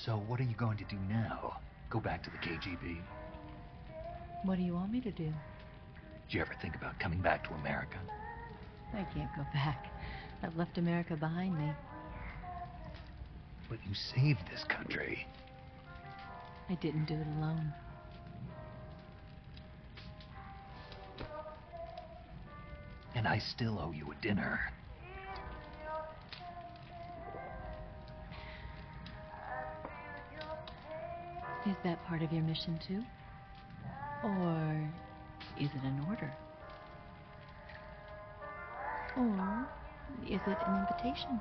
So what are you going to do now? Go back to the KGB? What do you want me to do? Did you ever think about coming back to America? I can't go back. I've left America behind me. But you saved this country. I didn't do it alone. And I still owe you a dinner. Is that part of your mission too? Or is it an order? Or is it an invitation?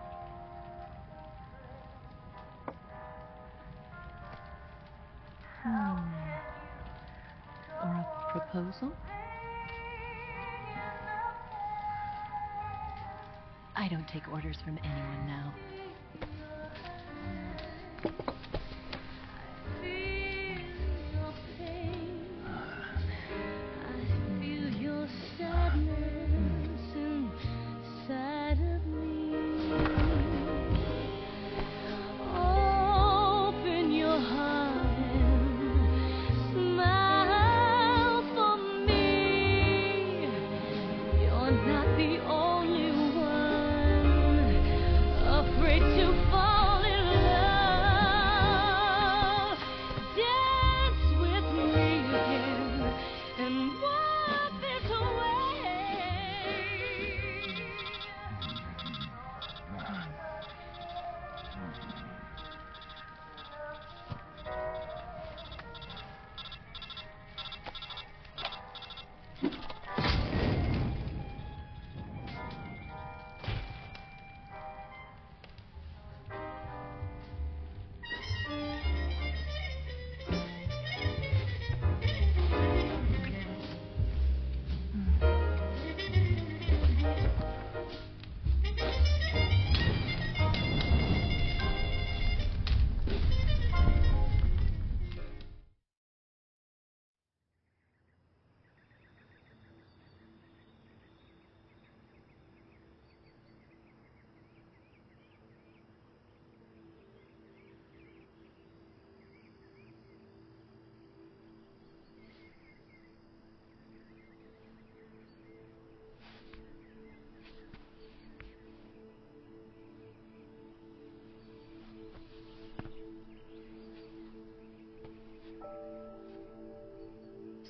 Or a proposal? I don't take orders from anyone now.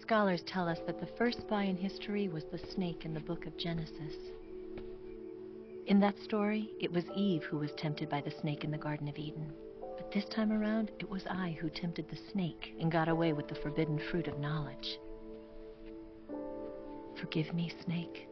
Scholars tell us that the first spy in history was the snake in the book of Genesis. In that story, it was Eve who was tempted by the snake in the Garden of Eden. But this time around, it was I who tempted the snake and got away with the forbidden fruit of knowledge. Forgive me, snake.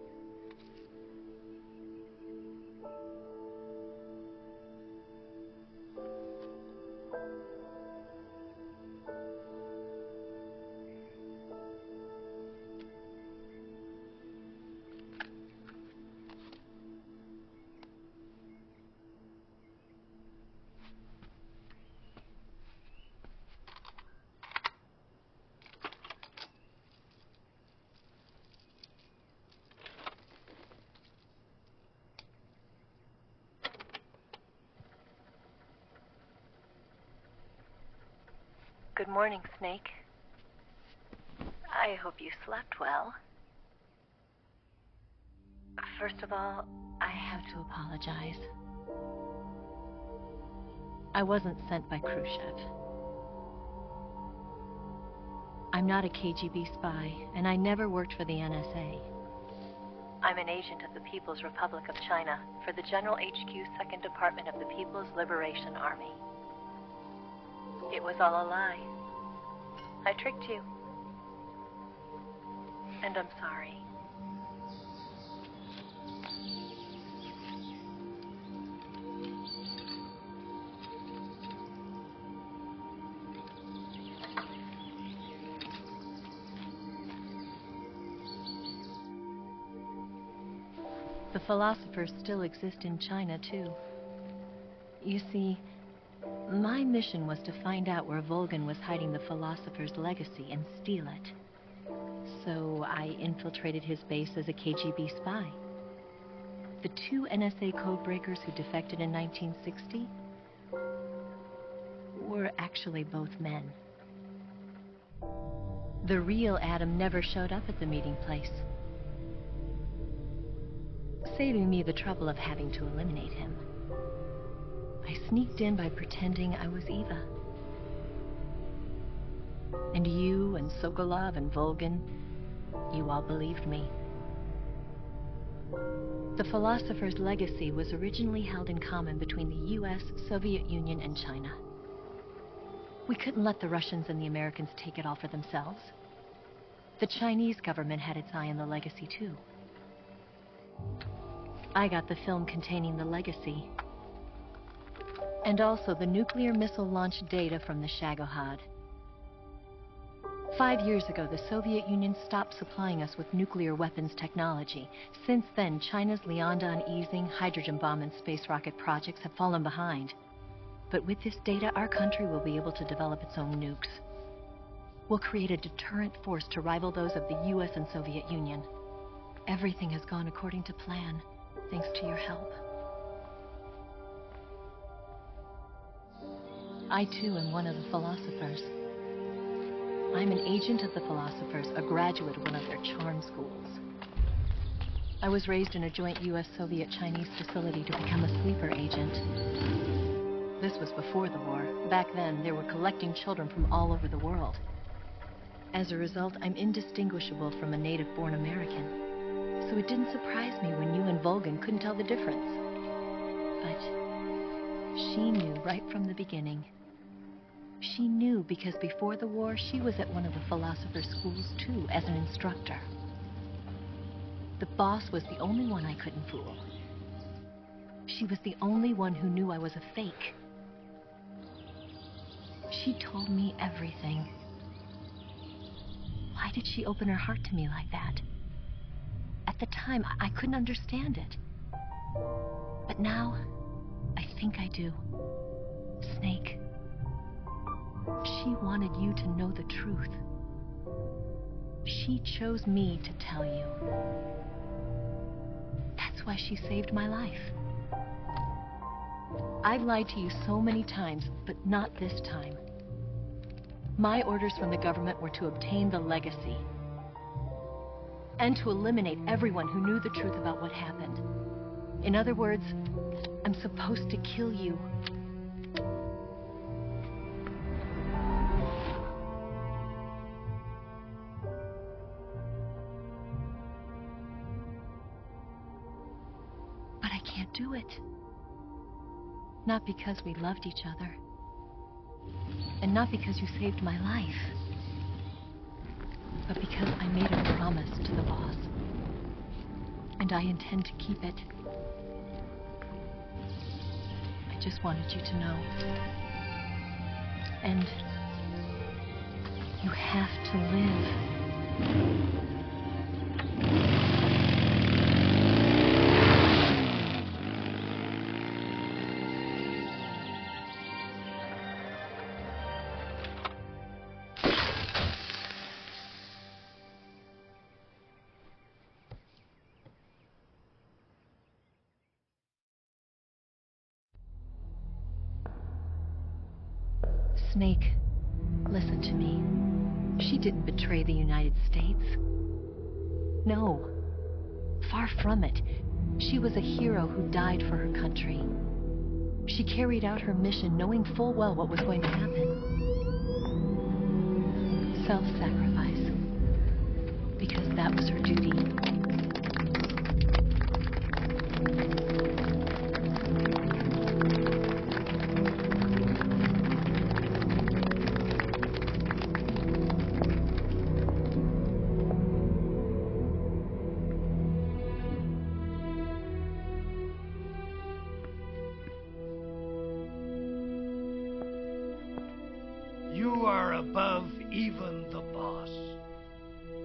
Good morning, Snake. I hope you slept well. First of all, I have to apologize. I wasn't sent by Khrushchev. I'm not a KGB spy, and I never worked for the NSA. I'm an agent of the People's Republic of China for the General HQ 2nd Department of the People's Liberation Army. It was all a lie. I tricked you. And I'm sorry. The philosophers still exist in China, too. You see, my mission was to find out where Volgan was hiding the philosopher's legacy and steal it. So I infiltrated his base as a KGB spy. The 2 NSA codebreakers who defected in 1960, were actually both men. The real Adam never showed up at the meeting place, saving me the trouble of having to eliminate him. I sneaked in by pretending I was Eva. And you and Sokolov and Volgin, you all believed me. The philosopher's legacy was originally held in common between the US, Soviet Union, and China. We couldn't let the Russians and the Americans take it all for themselves. The Chinese government had its eye on the legacy too. I got the film containing the legacy, and also the nuclear missile launch data from the Shagohod. 5 years ago, the Soviet Union stopped supplying us with nuclear weapons technology. Since then, China's Liaodong easing, hydrogen bomb, and space rocket projects have fallen behind. But with this data, our country will be able to develop its own nukes. We'll create a deterrent force to rival those of the US and Soviet Union. Everything has gone according to plan, thanks to your help. I too am one of the philosophers. I'm an agent of the philosophers, a graduate of one of their charm schools. I was raised in a joint US-Soviet-Chinese facility to become a sleeper agent. This was before the war. Back then, they were collecting children from all over the world. As a result, I'm indistinguishable from a native-born American. So it didn't surprise me when you and Volgin couldn't tell the difference. But she knew right from the beginning. She knew because before the war, she was at one of the philosopher's schools too, as an instructor. The boss was the only one I couldn't fool. She was the only one who knew I was a fake. She told me everything. Why did she open her heart to me like that? At the time, I couldn't understand it. But now, I think I do. Snake. She wanted you to know the truth. She chose me to tell you. That's why she saved my life. I've lied to you so many times, but not this time. My orders from the government were to obtain the legacy and to eliminate everyone who knew the truth about what happened. In other words, I'm supposed to kill you. But I can't do it. Not because we loved each other. And not because you saved my life. But because I made a promise to the boss. And I intend to keep it. I just wanted you to know. And you have to live. Snake, listen to me. She didn't betray the United States. No, far from it. She was a hero who died for her country. She carried out her mission knowing full well what was going to happen. Self-sacrifice. Because that was her duty. You are above even the boss.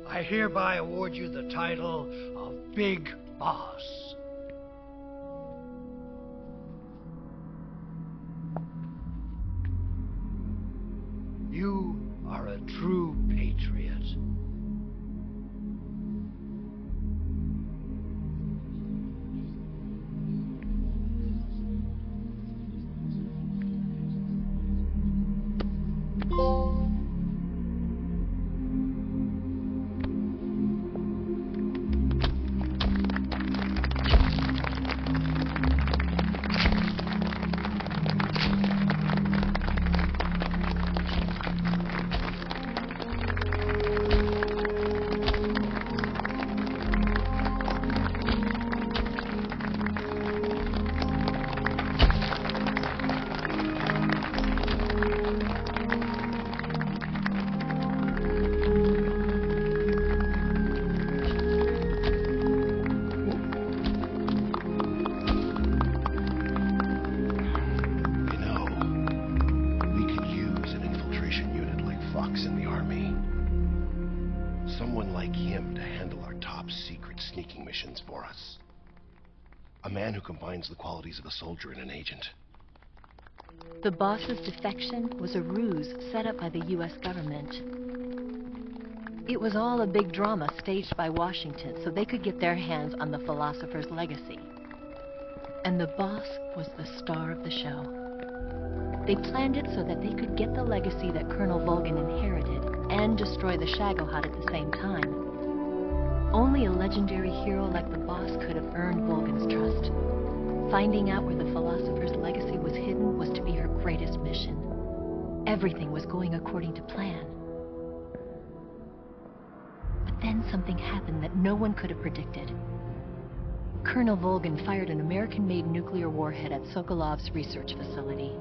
I hereby award you the title of Big Boss. You are a true patriot. sneaking missions for us. A man who combines the qualities of a soldier and an agent. The boss's defection was a ruse set up by the U.S. government. It was all a big drama staged by Washington so they could get their hands on the philosopher's legacy. And the boss was the star of the show. They planned it so that they could get the legacy that Colonel Volgin inherited and destroy the Shagohod at the same time. Only a legendary hero like the boss could have earned Volgin's trust. Finding out where the philosopher's legacy was hidden was to be her greatest mission. Everything was going according to plan. But then something happened that no one could have predicted. Colonel Volgin fired an American-made nuclear warhead at Sokolov's research facility.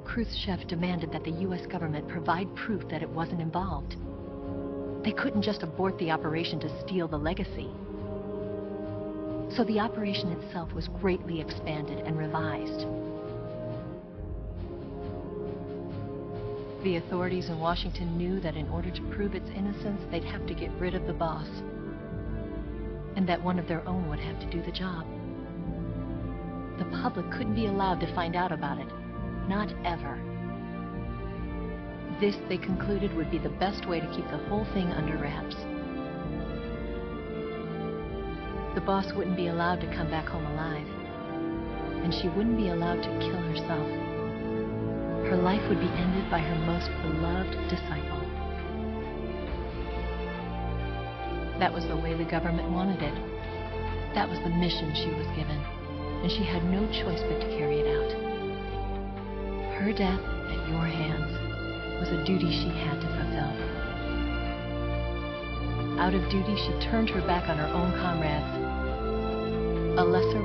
Khrushchev demanded that the U.S. government provide proof that it wasn't involved. They couldn't just abort the operation to steal the legacy. So the operation itself was greatly expanded and revised. The authorities in Washington knew that in order to prove its innocence, they'd have to get rid of the boss, and that one of their own would have to do the job. The public couldn't be allowed to find out about it. Not ever. This, they concluded, would be the best way to keep the whole thing under wraps. The boss wouldn't be allowed to come back home alive, and she wouldn't be allowed to kill herself. Her life would be ended by her most beloved disciple. That was the way the government wanted it. That was the mission she was given, and she had no choice but to carry it out. Her death at your hands was a duty she had to fulfill. Out of duty, she turned her back on her own comrades. A lesser